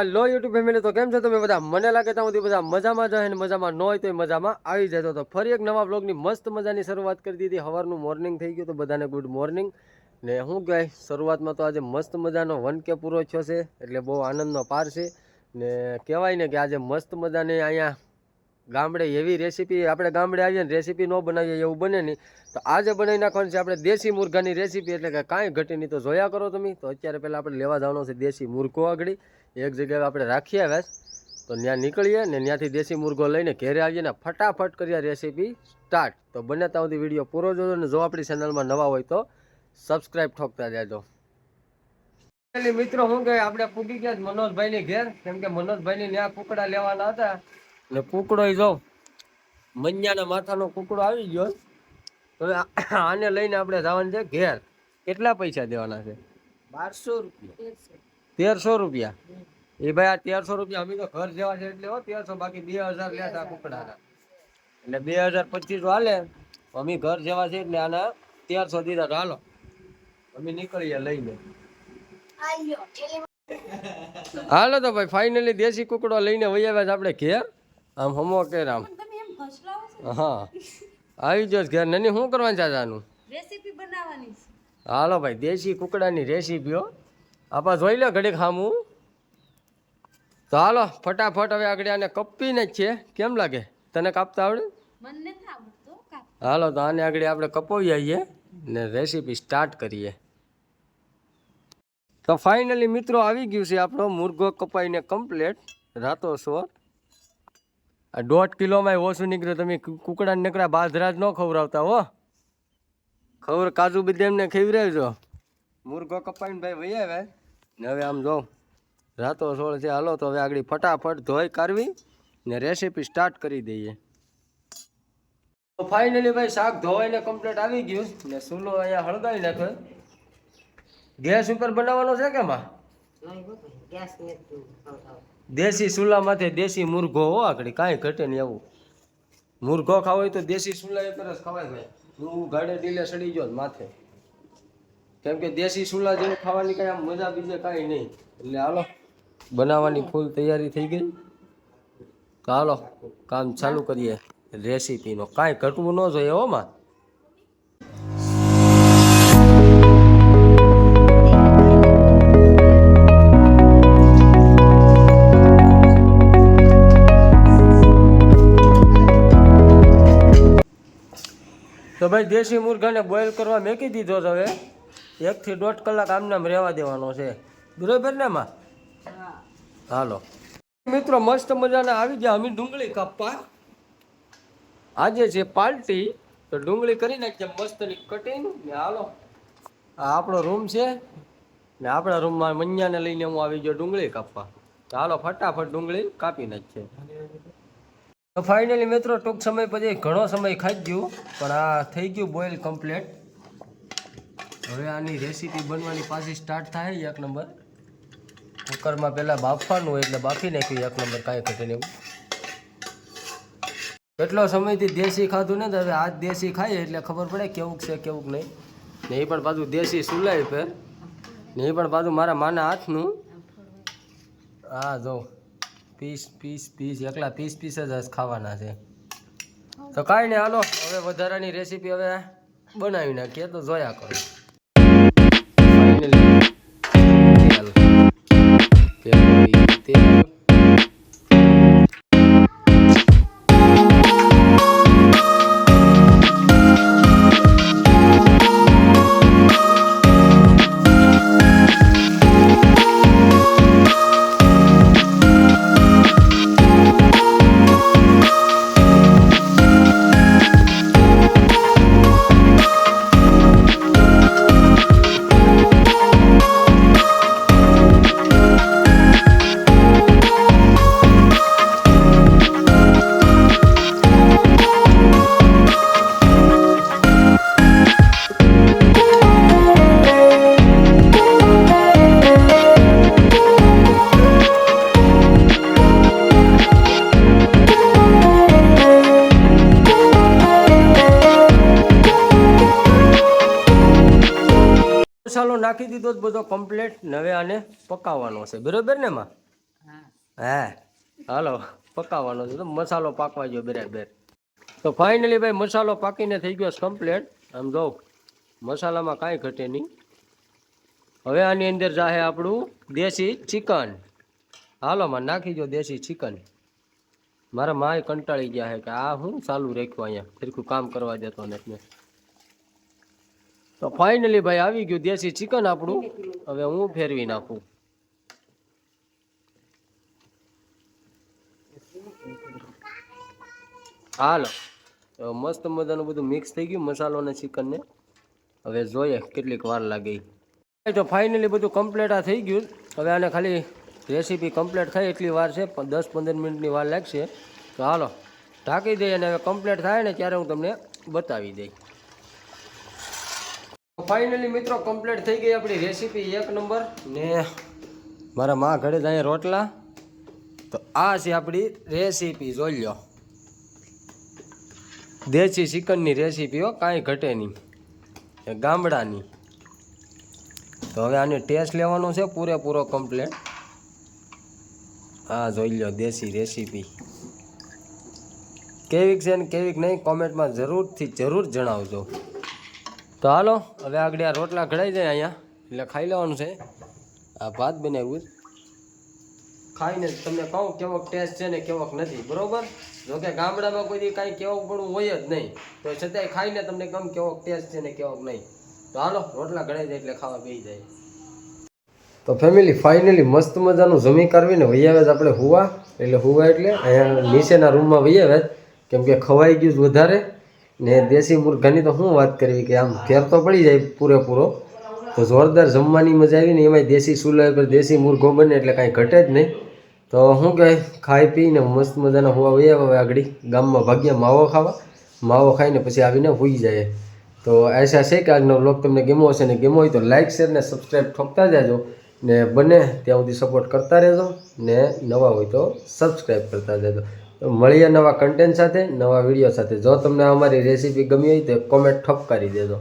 હાલો YouTube family, તો કેમ છો તમે બધા? મને લાગે ત્યાં સુધી બધા મજામાં જ હશે ને મજામાં ન હોય તો મજામાં આવી જાય. તો ફરી એક નવા બ્લોગની મસ્ત મજાની શરૂઆત કરી દીધી. સવારનું મોર્નિંગ થઈ ગયું, તો બધાને ગુડ મોર્નિંગ. ને હું કહે, શરૂઆતમાં તો આજે મસ્ત મજાનો 1K પૂરો થયો છે, એટલે બહુ આનંદનો પાર છે. ને કહેવાય ને કે આજે મસ્ત મજાને અહીંયા ગામડે એવી રેસીપી, આપણે ગામડે આવીએ ને રેસીપી ન બનાવીએ એવું બને નહીં. તો આજે બનાવી નાખવાની છે આપણે દેશી મુર્ગાની રેસીપી, એટલે કે કાંઈ ઘટી નહીં. તો જોયા કરો તમે. તો અત્યારે પહેલાં આપણે લેવા જવાનો છે દેશી મુર્ગો. આગળ એક જગ્યાએ આપણે રાખીએ આવ્યા, તો ત્યાં નીકળીએ ને ત્યાંથી દેશી મુર્ગો લઈને ઘેરે આવીએ ને ફટાફટ કરીએ રેસીપી સ્ટાર્ટ. તો બને ત્યાં સુધી વિડીયો પૂરો જોજો, ને જો આપણી ચેનલમાં નવા હોય તો સબસ્ક્રાઈબ ઠોકતા જાજો. મિત્રો શું કહે, આપણે પૂગી ગયા મનોજભાઈની ઘેર, કેમ કે મનોજભાઈની ત્યાં કુકડા લેવાના હતા. ને કુકડો જો મન્યાના માથાનો કુકડો આવી ગયો. હવે આને લઈને આપણે જવાનું છે ઘેર. કેટલા પૈસા દેવાના છે? 1200 રૂપિયા. એ ભાઈ આ 1300 રૂપિયા અમે તો ઘર જેવા છે એટલે 1300, બાકી 2000 લેતા કુકડાના, એટલે 2025 હાલે. અમે ઘર જેવા છે એટલે આના 1300 દીધા. તો હાલો અમે નીકળીએ લઈને. હાલો તો ભાઈ ફાઇનલી દેશી કુકડો લઈને વહી આવ્યા છે આપણે ઘેર. આમ હમો કે આમ હા આવી ગયો ઘેર. નની શું કરવાનું છે આનું? રેસીપી બનાવવાની છે. હાલો ભાઈ દેશી કુકડાની રેસીપીઓ આપા જોઈ લે ઘડીક ખામું. તો હાલો ફટાફટ હવે આગળ આને કપીને જ છે. કેમ લાગે તને? કાપતા આવડે? મને નથી આવડતું કાપ. હાલો તો આને આગળ આપણે કપાવી આવીએ ને રેસીપી સ્ટાર્ટ કરીએ. તો ફાઇનલી મિત્રો આવી ગયું છે આપણો મુર્ગો કપાઈને કમ્પ્લેટ. રાતો સોર આ 1.5 કિલોમાં ઓછું નીકળ્યું. તમે કુકડાને નીકળ્યા બાજરાજ ન ખવડાવતા હો. કાજુ બદામને ખવડાવજો. મુર્ગો કપાઈને ભાઈ વહી આવ્યા ને હવે આમ જો રાતો સોળ છે. હાલો તો હવે આગળ ફટાફટ ધોઈ કાઢવી ને રેસીપી સ્ટાર્ટ કરી દઈએ. તો ફાઇનલી ભાઈ શાક ધોવાઈને કમ્પ્લીટ આવી ગયું ને ચૂલો અહીંયા હળગાવી નાખ્યો. ગેસ ઉપર બનાવવાનો છે કે માં? દેશી ચૂલામાંથી દેશી મુર્ગો હો. આગળ કાંઈ ઘટે નહીં એવું. મુર્ગો ખાવો હોય તો દેશી ચૂલા ઉપર જ ખવાય ભાઈ. હું ગાડે ડીલે સડી ગયો માથે, કેમ કે દેશી ચૂલા જેવું ખાવાની કાંઈ આમ મજા બીજે કાંઈ નહીં. એટલે હાલો બનાવવાની ફૂલ તૈયારી થઈ ગઈ. તો હાલો કામ ચાલુ કરીએ રેસીપીનો. કાંઈ ઘટવું ન જોઈએ હો માં. તો ભાઈ દેશી મુર્ગાને બોઇલ કરવા મેકી દીધો છે. હવે 1 થી 1.5 કલાક આમનામ રહેવા દેવાનો છે, બરોબર ને માં? હાલો મિત્રો મસ્ત મજાના આવી ગયા. અમે ડુંગળી કાપવા આજે છે પાર્ટી, તો ડુંગળી કરી નાખીએ મસ્તની કટિંગ ને. હાલો આ આપણો રૂમ છે ને આપણા રૂમમાં મન્યાને લઈને હું આવી ગયો ડુંગળી કાપવા. તો હાલો ફટાફટ ડુંગળી કાપી નાખીએ. તો ફાઇનલી મિત્રો ટૂંક સમય પછી ઘણો સમય ખાઈ ગયું, પણ આ થઈ ગયું બોઇલ કમ્પ્લીટ. હવે આની રેસીપી બનવાની પાછી સ્ટાર્ટ થાય. 1 નંબર કુકરમાં પહેલાં બાફવાનું હોય એટલે બાફી નાખ્યું 1 નંબર, કાંઈ ઘટે નહીં. કેટલો સમયથી દેશી ખાધું ને, તો હવે આજ દેશી ખાઈએ એટલે ખબર પડે કેવું છે કેવું નહીં. ને એ પણ પાછું દેશી સુલાઈ પર, ને એ પણ પાછું મારા માના હાથનું. હા જો પીસ એકલા પીસ જ ખાવાના છે. તો કાંઈ નહીં હાલો હવે વધારાની રેસીપી હવે બનાવી નાખીએ. તો જોયા કરો. તેલ મસાલો નાખી દીધો બધો કમ્પ્લીટ. હવે આને પકાવવાનો છે, બરોબર ને માં? હે હાલો પકાવવાનો છે તો મસાલો પાકવા ગયો બરાબર. તો ફાઇનલી ભાઈ મસાલો પાકીને થઈ ગયો કમ્પ્લીટ. આમ જો મસાલામાં કાંઈ ઘટે નહીં. હવે આની અંદર જાહે આપણું દેશી ચિકન. હાલો માં નાખી દો દેશી ચિકન. મારા માય કંટાળી ગયા છે કે આ હું ચાલુ રાખ્યું અહીંયા સરખું કામ કરવા દેતો નથી. તો ફાઇનલી ભાઈ આવી ગયું દેશી ચિકન આપણું. હવે હું ફેરવી નાખું. હાલો તો મસ્ત મજાનું બધું મિક્સ થઈ ગયું મસાલો અને ચિકનને. હવે જોઈએ કેટલીક વાર લાગે. તો ફાઇનલી બધું કમ્પ્લીટ આ થઈ ગયું. હવે આને ખાલી રેસીપી કમ્પ્લીટ થાય એટલી વાર છે, 10-15 મિનિટની વાર લાગશે. તો હાલો ઢાંકી દઈએ અને હવે કમ્પ્લીટ થાય ને ત્યારે હું તમને બતાવી દઈ. ફાઇનલી મિત્રો કમ્પ્લીટ થઈ ગઈ આપણી રેસીપી 1 નંબર. ને મારા મા ઘરે જ અહીંયા રોટલા. તો આ છે આપણી રેસીપી, જોઈ લો. દેશી ચિકનની રેસીપી હો, કાંઈ ઘટે નહીં, ગામડાની. તો હવે આને ટેસ્ટ લેવાનો છે પૂરેપૂરો કમ્પ્લીટ. હા જોઈ લો દેશી રેસીપી કેવીક છે ને કેવીક નહીં કોમેન્ટમાં જરૂર જણાવજો. તો હાલો હવે આગળ આ રોટલા ઘડાઈ જાય અહીંયા એટલે ખાઈ લેવાનું છે. આ ભાત બનાવ્યું ખાઈને તમને કહું કેવોક ટેસ્ટ છે ને કેવોક નથી, બરોબર. જોકે ગામડામાં કોઈ દી કાંઈ કેવું પડવું હોય જ નહીં, તો છતાંય ખાઈને તમને ગમ કેવોક ટેસ્ટ છે ને કેવોક નહીં. તો હાલો રોટલા ઘડાઈ જાય એટલે ખાવા બેસી જાય. તો ફેમિલી ફાઇનલી મસ્ત મજાનું જમી કરવીને વહી આવે આપણે હુવા. એટલે હુવા એટલે અહીંયા નીચેના રૂમમાં વહી આવે, કેમ કે ખવાઈ ગયું વધારે. ને દેશી મુર્ગાની તો શું વાત કરવી કે આમ ફેર તો પડી જાય પૂરેપૂરો. તો જોરદાર જમવાની મજા આવી ને એમાંય દેશી ચૂલા પર દેશી મુર્ગો બને એટલે કાંઈ ઘટે જ નહીં. તો શું કહે ખાઈ પીને મસ્ત મજાના હુવા વહી આવે. હવે આગળ ગામમાં ભાગ્યા માવો ખાવા, માવો ખાઈને પછી આવીને હુઈ જાય. તો આશા છે કે આજનો વ્લોગ તમને ગમ્યો હશે, ને ગમ્યો હોય તો લાઇક શેર ને સબસ્ક્રાઈબ ઠોકતા જાજો. ને બને ત્યાં સુધી સપોર્ટ કરતા રહેજો. ને નવા હોય તો સબસ્ક્રાઈબ કરતા રહેજો. તો મળીએ નવા કન્ટેન્ટ સાથે, નવા વિડીયો સાથે. જો તમને અમારી રેસીપી ગમી હોય તો કોમેન્ટ ઠપકારી દેજો.